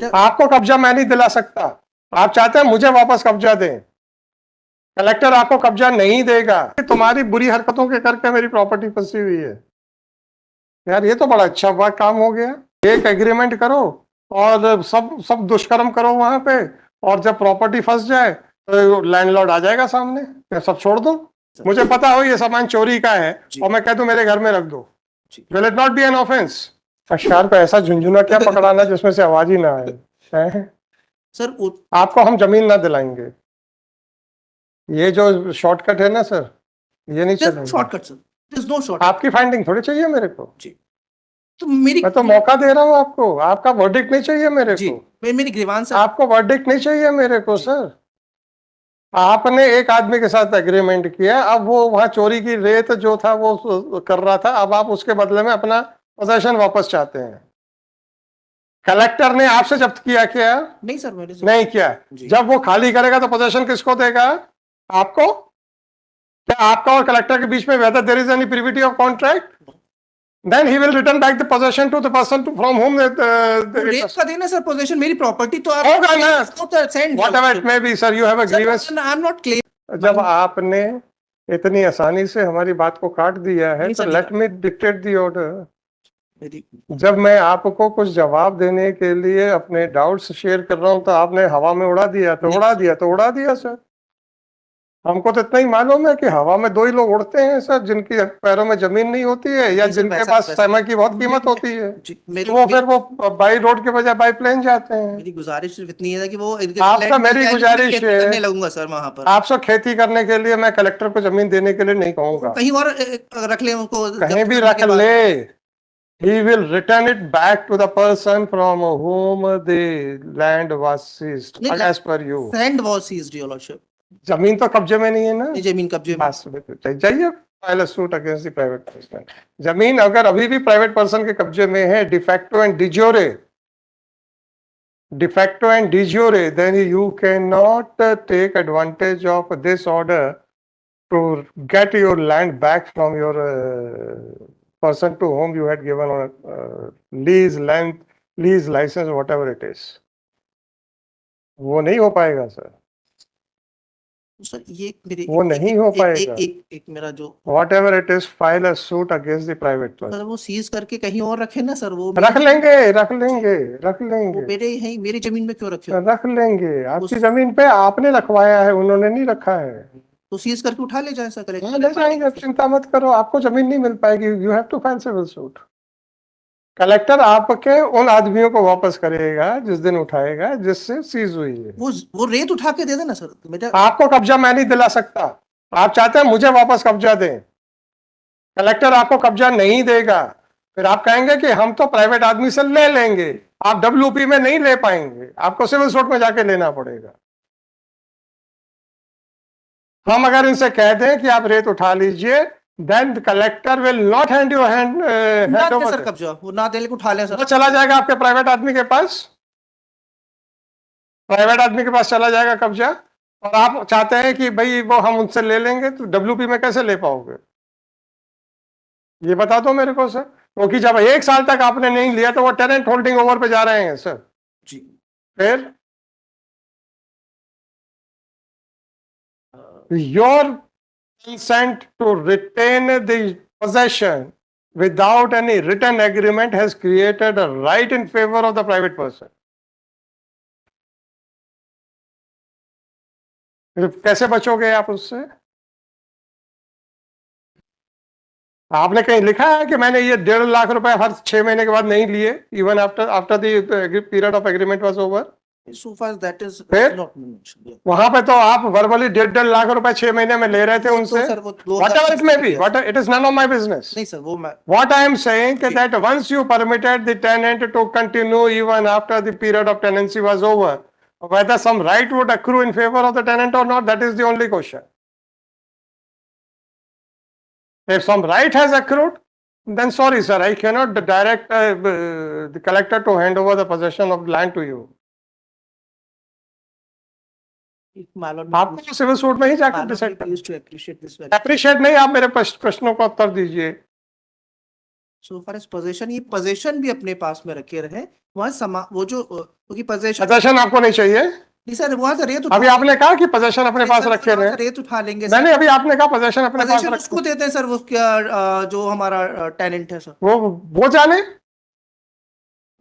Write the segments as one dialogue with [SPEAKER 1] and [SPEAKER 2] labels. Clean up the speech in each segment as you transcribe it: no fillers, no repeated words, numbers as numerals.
[SPEAKER 1] आपको कब्जा मैं नहीं दिला सकता। आप चाहते हैं मुझे वापस कब्जा दें, कलेक्टर आपको कब्जा नहीं देगा। तुम्हारी बुरी हरकतों के करके मेरी प्रॉपर्टी फंसी हुई है। यार ये तो बड़ा अच्छा हुआ, काम हो गया। एक एग्रीमेंट करो और सब सब दुष्कर्म करो वहां पे, और जब प्रॉपर्टी फंस जाए तो लैंडलॉर्ड आ जाएगा सामने, मैं सब छोड़ दो। मुझे पता हो ये सामान चोरी का है और मैं कह दूं मेरे घर में रख दो, will it not be an offense? अशार पे ऐसा झुंझुना क्या पकड़ाना जिसमें से आवाज ही ना आए?
[SPEAKER 2] सर
[SPEAKER 1] आपको हम जमीन ना दिलाएंगे। ये जो शॉर्टकट है ना सर, ये नहीं चलेगा।
[SPEAKER 2] Shortcut sir, there is no shortcut.
[SPEAKER 1] आपकी फाइंडिंग थोड़ी चाहिए मेरे को
[SPEAKER 2] जी, तो मेरी
[SPEAKER 1] मैं तो मौका दे रहा हूँ आपको, आपका वर्डिक्ट नहीं चाहिए मेरे
[SPEAKER 2] जी,
[SPEAKER 1] को।
[SPEAKER 2] मेरी ग्रीवांस
[SPEAKER 1] आपको वर्डिक्ट नहीं चाहिए मेरे को सर। आपने एक आदमी के साथ एग्रीमेंट किया, अब वो वहां चोरी की रेत जो था वो कर रहा था, अब आप उसके बदले में अपना पोजीशन वापस चाहते हैं। कलेक्टर ने आपसे जब्त किया क्या?
[SPEAKER 2] नहीं सर, मैंने
[SPEAKER 1] नहीं किया। जब वो खाली करेगा तो पोजीशन किसको देगा? आपको? क्या आपका और कलेक्टर के बीच में whether there is any privity of contract? Then he will return back the possession to the person from whom
[SPEAKER 2] rate का देना सर, पोजीशन मेरी प्रॉपर्टी तो आप
[SPEAKER 1] होगा ना।
[SPEAKER 2] Send
[SPEAKER 1] Whatever it may be, sir, you have a grievance.
[SPEAKER 2] I am not claim.
[SPEAKER 1] जब आपने इतनी आसानी से हमारी बात को काट दिया है तो लेट मी डिक्टेट दी ऑर्डर। जब मैं आपको कुछ जवाब देने के लिए अपने डाउट्स शेयर कर रहा हूं तो आपने हवा में उड़ा दिया तो उड़ा दिया तो उड़ा दिया सर। हमको तो इतना ही मालूम है कि हवा में दो ही लोग उड़ते हैं सर, जिनकी पैरों में जमीन नहीं होती है या जिनके पास समय की बहुत कीमत होती है, वो फिर वो बाई रोड के बजाय बाई प्लेन जाते हैं।
[SPEAKER 2] मेरी गुजारिश सिर्फ इतनी है कि वो
[SPEAKER 1] आपका मेरी गुजारिश है,
[SPEAKER 2] करने लगूंगा सर वहां पर।
[SPEAKER 1] आपसे खेती करने के लिए मैं कलेक्टर को जमीन देने के लिए नहीं कहूंगा।
[SPEAKER 2] कहीं और रख ले उनको,
[SPEAKER 1] कहीं भी रख ले, he will return it back to the person from whom the land was seized as per you.
[SPEAKER 2] Land was seized, your lordship.
[SPEAKER 1] जमीन तो कब्जे में नहीं है ना?
[SPEAKER 2] नहीं, जमीन कब्जे में।
[SPEAKER 1] जाइए file suit against the private person. जमीन अगर अभी भी प्राइवेट पर्सन के कब्जे में है, de facto and de jure, then you cannot take advantage of this order to get your land back from your person to whom you had given on lease license, whatever it is. वो नहीं हो पाएगा sir.
[SPEAKER 2] Sir ये मेरे
[SPEAKER 1] वो नहीं हो पाएगा।
[SPEAKER 2] एक मेरा जो
[SPEAKER 1] whatever it is, file a suit against the private person.
[SPEAKER 2] Sir वो सीज करके कहीं और रखे ना सर, वो
[SPEAKER 1] रख लेंगे।
[SPEAKER 2] वो मेरी जमीन में क्यों रखे?
[SPEAKER 1] रख लेंगे। आपकी जमीन पे आपने रखवाया है, उन्होंने नहीं रखा है।
[SPEAKER 2] तो सीज करके उठा ले जाए सर, कलेक्टर
[SPEAKER 1] ले जाएंगे, चिंता मत करो, आपको जमीन नहीं मिल पाएगी। You have to file civil suit. Collector आपके उन आदमियों को वापस करेगा जिस दिन उठाएगा जिससे सीज हुई है।
[SPEAKER 2] वो रेत उठा के दे देना सर।
[SPEAKER 1] आपको कब्जा मैं नहीं दिला सकता। आप चाहते हैं मुझे वापस कब्जा दें, कलेक्टर आपको कब्जा नहीं देगा। फिर आप कहेंगे कि हम तो प्राइवेट आदमी से ले लेंगे, आप डब्ल्यूपी में नहीं ले पाएंगे, आपको सिविल सूट में जाके लेना पड़ेगा। हम अगर इनसे कह दें कि आप रेत उठा लीजिए, then the collector will not hand you hand over
[SPEAKER 2] sir कब्जा वो ना दे, उठा ले सर।
[SPEAKER 1] वो चला जाएगा आपके प्राइवेट आदमी के पास, चला जाएगा कब्जा। और आप चाहते हैं कि भाई वो हम उनसे ले लेंगे, तो डब्ल्यूपी में कैसे ले पाओगे? ये बता दो मेरे को सर, क्योंकि जब 1 साल तक आपने नहीं लिया तो वो टेनेंट होल्डिंग ओवर पे जा रहे हैं सर
[SPEAKER 2] जी।
[SPEAKER 1] फिर your consent to retain the possession without any written agreement has created a right in favor of the private person. कैसे बचोगे आप उससे? आपने कहीं लिखा है कि मैंने ये 1.5 लाख रुपए हर 6 महीने के बाद नहीं लिए, even after the period of agreement was over?
[SPEAKER 2] So far that is not mentioned.
[SPEAKER 1] वहां पे तो आप वर्बली 1.5 लाख रुपए 6 महीने में ले रहे थे उनसे। Whatever it may be, it is none of my business.
[SPEAKER 2] नहीं सर, वो
[SPEAKER 1] What I am saying is that once you permitted the tenant to continue even after the period of tenancy was over, whether some right would accrue in favor of the tenant or not, that is the only question. If some right has accrued, then sorry sir, I cannot direct the collector to hand over the possession of land to you. आपको civil suit में ही जाकर decide. Appreciate नहीं, आप मेरे प्रश्नों का उत्तर दीजिए।
[SPEAKER 2] So for position, ये पोजीशन भी अपने पास में रखे रहे, वहाँ वो जो क्योंकि पोजीशन
[SPEAKER 1] पोजेशन आपको नहीं चाहिए।
[SPEAKER 2] नहीं सर, वहाँ से रेत
[SPEAKER 1] अभी आपने कहा कि पोजेशन अपने पास रखे रहे।
[SPEAKER 2] रेत उठा लेंगे
[SPEAKER 1] नहीं
[SPEAKER 2] सर।
[SPEAKER 1] नहीं, अभी आपने कहा पोजेशन अपने पास
[SPEAKER 2] पोजीशन
[SPEAKER 1] रखे।
[SPEAKER 2] उसको देते हैं सर, वो क्या जो हमारा टेनेंट है सर,
[SPEAKER 1] वो जाने,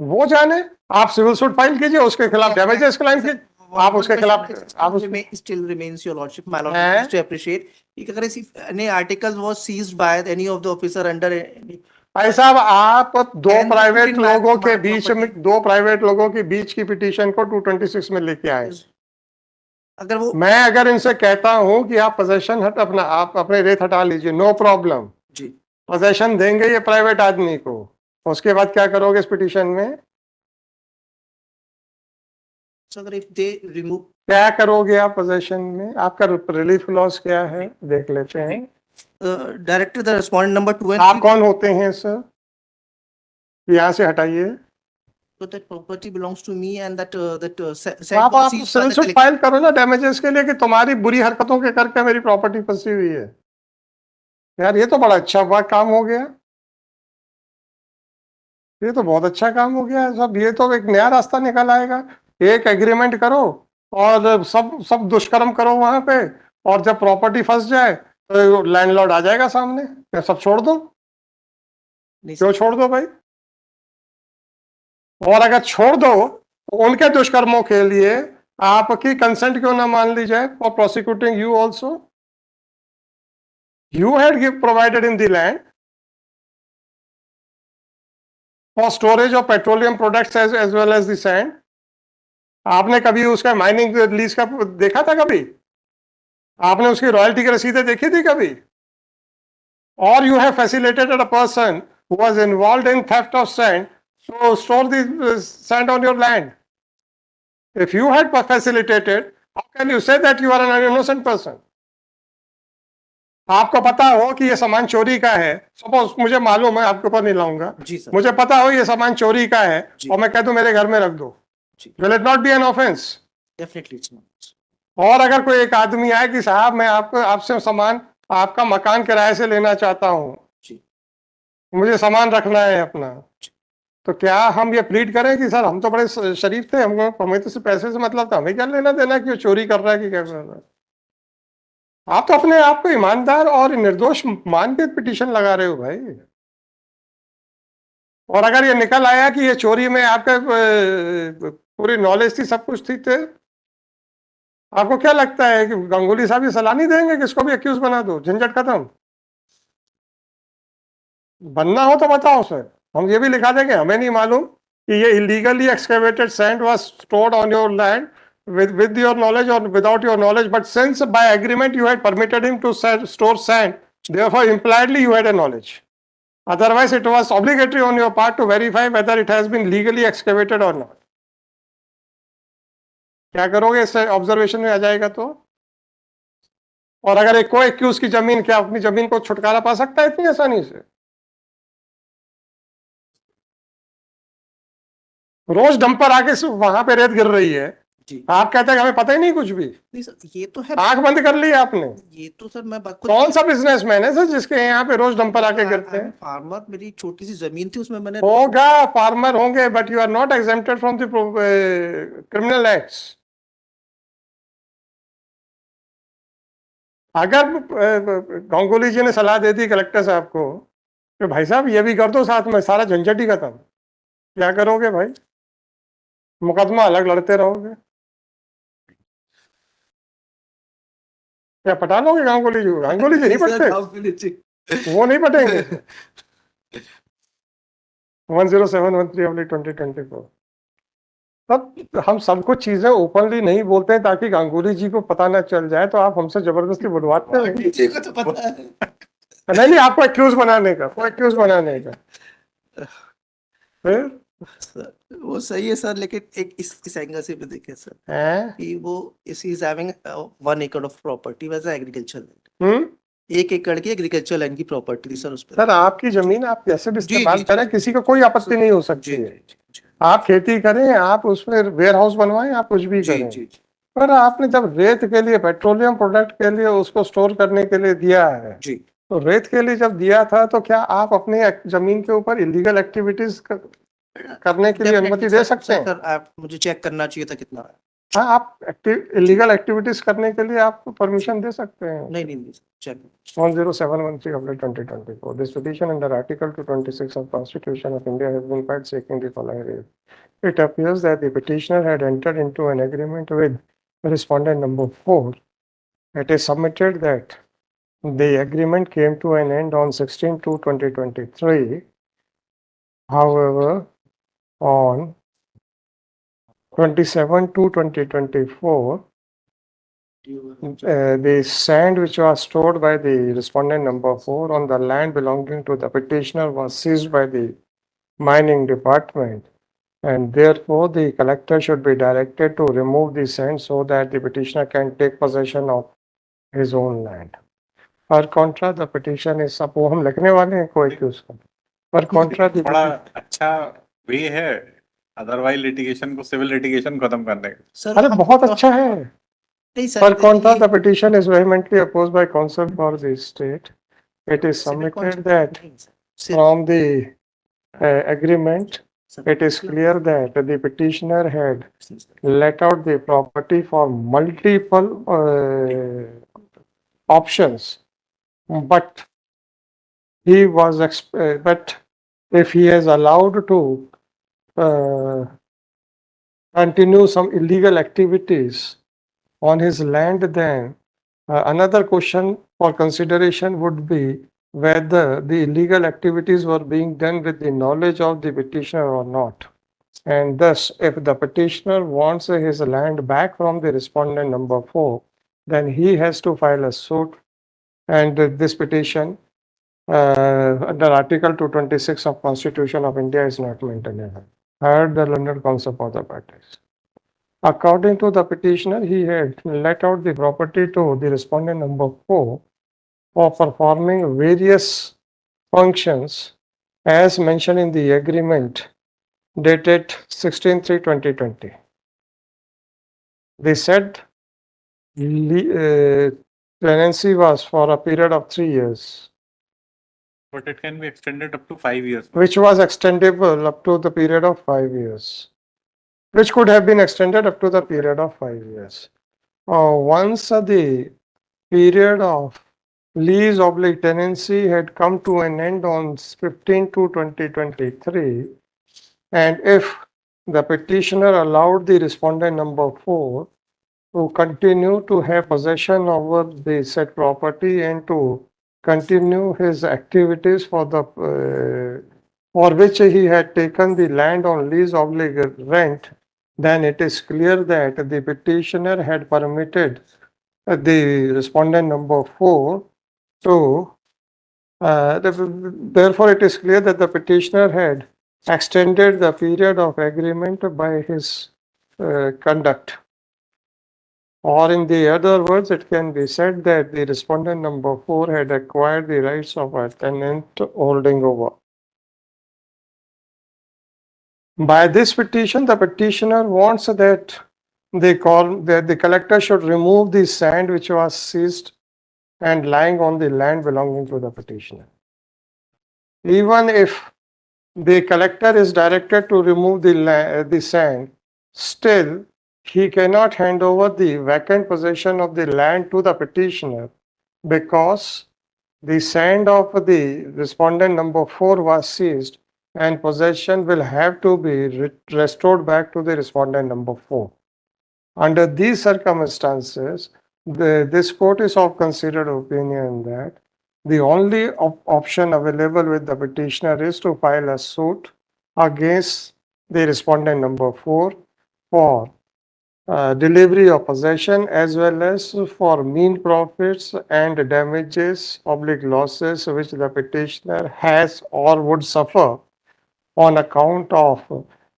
[SPEAKER 1] वो जाने। आप सिविल सूट फाइल कीजिए, उसके खिलाफ डैमेजेस क्लेम कीजिए। आप उसके खिलाफ आप
[SPEAKER 2] still remains your lordship, my lordship is to appreciate कि अगर any articles was seized by any of the officer under
[SPEAKER 1] भाई साहब, आप दो
[SPEAKER 2] And
[SPEAKER 1] private
[SPEAKER 2] put in my-
[SPEAKER 1] लोगों के
[SPEAKER 2] my
[SPEAKER 1] बीच
[SPEAKER 2] property.
[SPEAKER 1] में, दो प्राइवेट लोगों के बीच की पिटीशन को 226 में लेके आए।
[SPEAKER 2] अगर वो
[SPEAKER 1] मैं अगर इनसे कहता हूं कि आप पोजेशन अपना, आप अपने रेत हटा लीजिए, नो प्रॉब्लम,
[SPEAKER 2] जी
[SPEAKER 1] पोजेशन देंगे ये प्राइवेट आदमी को, उसके बाद क्या करोगे इस पिटीशन में?
[SPEAKER 2] so अगर if they remove
[SPEAKER 1] क्या करोगे आप पोजेशन में? आपका रिलीफ क्लॉज क्या है, देख लेते हैं।
[SPEAKER 2] Director the respondent number 2 and
[SPEAKER 1] आप
[SPEAKER 2] 3
[SPEAKER 1] कौन होते हैं सर? यहाँ से हटाइए।
[SPEAKER 2] so that property belongs to me and that
[SPEAKER 1] आप सिविल सूट फाइल करो ना डैमेजेस के लिए कि तुम्हारी बुरी हरकतों के करके मेरी प्रॉपर्टी फंसी हुई है। यार ये तो बड़ा अच्छा हुआ, काम हो गया, ये तो बहुत अच्छा काम हो गया सब। ये तो एक नया रास्ता निकल आएगा। एक एग्रीमेंट करो और सब दुष्कर्म करो वहां पे, और जब प्रॉपर्टी फंस जाए तो लैंडलॉर्ड आ जाएगा सामने, क्या सब छोड़ दो? क्यों छोड़ दो भाई? और अगर छोड़ दो तो उनके दुष्कर्मों के लिए आपकी कंसेंट क्यों ना मान ली जाए for prosecuting you also? You had provided in the land for storage of petroleum products as well as the sand. आपने कभी उसका माइनिंग लीज का देखा था कभी? आपने उसकी रॉयल्टी की रसीदें देखी थी कभी? और you have facilitated a person who was involved in theft of sand to store the sand on your land. If you had facilitated, how can you say that you are an innocent person? आपको पता हो कि ये सामान चोरी का है, suppose मुझे मालूम है, आपके ऊपर नहीं लाऊंगा, मुझे पता हो ये सामान चोरी का है और मैं कह दूं मेरे घर में रख दो, will it not be an offense?
[SPEAKER 2] Definitely it's not.
[SPEAKER 1] और अगर कोई एक आदमी आए कि साहब मैं आपसे सामान, आपका मकान किराए से लेना चाहता हूं, मुझे सामान रखना है अपना, तो क्या हम ये प्लीड करें कि सर हम तो बड़े शरीफ थे, हमें तो सिर्फ पैसे से मतलब था, हमें क्या लेना देना कि वो चोरी कर रहा है कि क्या कर रहा है? आप तो अपने आप को ईमानदार और निर्दोष मान के पिटीशन लगा रहे हो भाई। और अगर ये निकल आया कि ये चोरी में आपका पूरी नॉलेज थी, सब कुछ थी, तो आपको क्या लगता है कि गांगुली साहब ये सलाह नहीं देंगे कि इसको भी एक्यूज बना दो, झंझट खत्म? बनना हो तो बताओ सर, हम ये भी लिखा देंगे हमें नहीं मालूम कि ये illegally excavated sand was stored on your land with your knowledge or without your knowledge, but since by agreement you had permitted him to store sand, therefore impliedly you had a knowledge, otherwise it was obligatory on your part to verify whether it has been legally excavated or not. क्या करोगे इससे? Observation में आ जाएगा तो। और अगर एक को एक्यूज की जमीन, क्या अपनी जमीन को छुटकारा पा सकता है इतनी आसानी से? रोज डंपर आके वहां पे रेत गिर रही है, आप कहते हैं हमें पता ही नहीं कुछ भी।
[SPEAKER 2] नहीं सर, ये तो है,
[SPEAKER 1] आंख बंद कर ली आपने।
[SPEAKER 2] ये तो सर मैं
[SPEAKER 1] कौन सा बिजनेसमैन है सर जिसके यहाँ पे रोज डंपर आके गिरते हैं?
[SPEAKER 2] फार्मर, मेरी छोटी सी जमीन थी उसमें मैंने।
[SPEAKER 1] होगा, फार्मर होंगे, but you are not exempted from the criminal acts. अगर गांगुली जी ने सलाह दे दी कलेक्टर साहब को कि भाई साहब ये भी कर दो साथ में, सारा झंझट ही खत्म, क्या करोगे भाई? मुकदमा अलग लड़ते रहोगे? क्या पटा लोगे गांगुली जी? गांगुली जी नहीं पटते, वो नहीं पटेंगे। 10713/2024। तब हम सब कुछ चीजें ओपनली नहीं बोलते हैं ताकि गांगुली जी को पता ना चल जाए, तो आप हमसे जबरदस्ती बुलवाते हैं।
[SPEAKER 2] को तो पता है।
[SPEAKER 1] नहीं, आपको एक्यूज बनाने का, कोई एक्यूज बनाने का। फिर
[SPEAKER 2] वो सही है सर, लेकिन एक इस एंगल से भी देखें सर कि वो is having 1 acre of property वैसे एग्रीकल्चर लैंड, 1 एकड़ की एग्रीकल्चर लैंड की प्रॉपर्टी थी सर उस पर।
[SPEAKER 1] सर आपकी जमीन आप कैसे भी इस्तेमाल करें, किसी को कोई आपत्ति नहीं हो सकती है। आप खेती करें, आप उसमें वेयर हाउस बनवाएं, आप कुछ भी करें, पर आपने जब रेत के लिए, पेट्रोलियम प्रोडक्ट के लिए उसको स्टोर करने के लिए दिया है, तो रेत के लिए जब दिया था तो क्या आप अपनी जमीन के ऊपर इलीगल एक्टिविटीज करने के लिए अनुमति दे सकते हैं?
[SPEAKER 2] सर आप मुझे चेक करना चाहिए था कितना है।
[SPEAKER 1] हाँ, आप इलीगल एक्टिविटीज करने के लिए आप परमिशन दे सकते हैं।
[SPEAKER 2] नहीं check
[SPEAKER 1] 10713/2024. This petition under Article 226 of Constitution of India has been filed seeking the following relief. It appears that the petitioner had entered into an agreement with respondent number 4. It is submitted that the agreement came to an end on 16/2/2023. However, on 27/2/2024, the sand which was stored by the respondent number 4 on the land belonging to the petitioner was seized by the mining department, and therefore the collector should be directed to remove the sand so that the petitioner can take possession of his own land. Per contra, the petition is अब वो हम लिखने वाले हैं कोई कि उसका पर contra the
[SPEAKER 3] बड़ा अच्छा वे है अदरवाइज लिटिगेशन को सिविल लिटिगेशन खत्म करने का।
[SPEAKER 2] सर
[SPEAKER 1] अरे बहुत अच्छा है।
[SPEAKER 2] नहीं sir
[SPEAKER 1] Per contra, the petition is vehemently opposed by counsel for the state. It is submitted that from the agreement, it is clear that the petitioner had let out the property for multiple options, but he was but if he is allowed to continue some illegal activities on his land, then another question for consideration would be whether the illegal activities were being done with the knowledge of the petitioner or not. And thus, if the petitioner wants his land back from the respondent number 4, then he has to file a suit, and this petition under Article 226 of Constitution of India is not maintainable. Heard the learned counsel for the parties. According to the petitioner, he had let out the property to the respondent number 4 for performing various functions as mentioned in the agreement dated 16/3/2020. The said tenancy was for a period of 3 years,
[SPEAKER 3] But it can be extended up to 5 years.
[SPEAKER 1] which was extendable up to the period of 5 years, which could have been extended up to the period of 5 years. Once the period of lease/tenancy had come to an end on 15/2/2023, and if the petitioner allowed the respondent number 4 to continue to have possession over the said property and to continue his activities for which he had taken the land on lease/rent, then it is clear that the petitioner had permitted the respondent number 4 to therefore it is clear that the petitioner had extended the period of agreement by his conduct. Or in the other words, it can be said that the respondent number 4 had acquired the rights of a tenant holding over. By this petition, the petitioner wants that the collector should remove the sand which was seized and lying on the land belonging to the petitioner. Even if the collector is directed to remove the sand, still he cannot hand over the vacant possession of the land to the petitioner because the sand of the respondent number 4 was seized and possession will have to be restored back to the respondent number 4. Under these circumstances, this court is of considered opinion that the only option available with the petitioner is to file a suit against the respondent number 4 for delivery of possession as well as for mean profits and damages, public losses which the petitioner has or would suffer on account of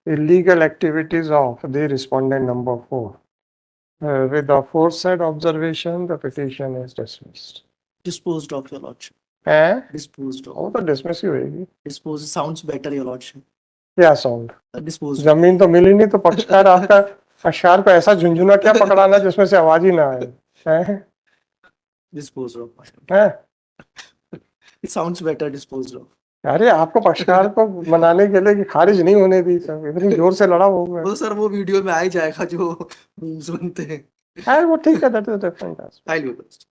[SPEAKER 1] illegal activities of the respondent number 4. With the aforesaid observation, the petition is dismissed.
[SPEAKER 2] Disposed of, your lordship. Disposed of.
[SPEAKER 1] वो तो dismiss ही होएगी.
[SPEAKER 2] Disposed sounds better, your lordship.
[SPEAKER 1] क्या sound?
[SPEAKER 2] Disposed.
[SPEAKER 1] जमीन तो मिली नहीं तो पक्षकार आपका अशार पे ऐसा झुंझुना क्या पकड़ाना जिसमें से आवाज ही ना आए?
[SPEAKER 2] Disposed of.
[SPEAKER 1] हैं?
[SPEAKER 2] It sounds better disposed of.
[SPEAKER 1] अरे आपको पक्षकार को मनाने के लिए कि खारिज नहीं होने दी सब, इतनी जोर से लड़ा होगा।
[SPEAKER 2] वो सर वो वीडियो में आ ही जाएगा जो मीम्स बनते हैं।
[SPEAKER 1] है वो ठीक है, that is different.
[SPEAKER 2] I'll be honest.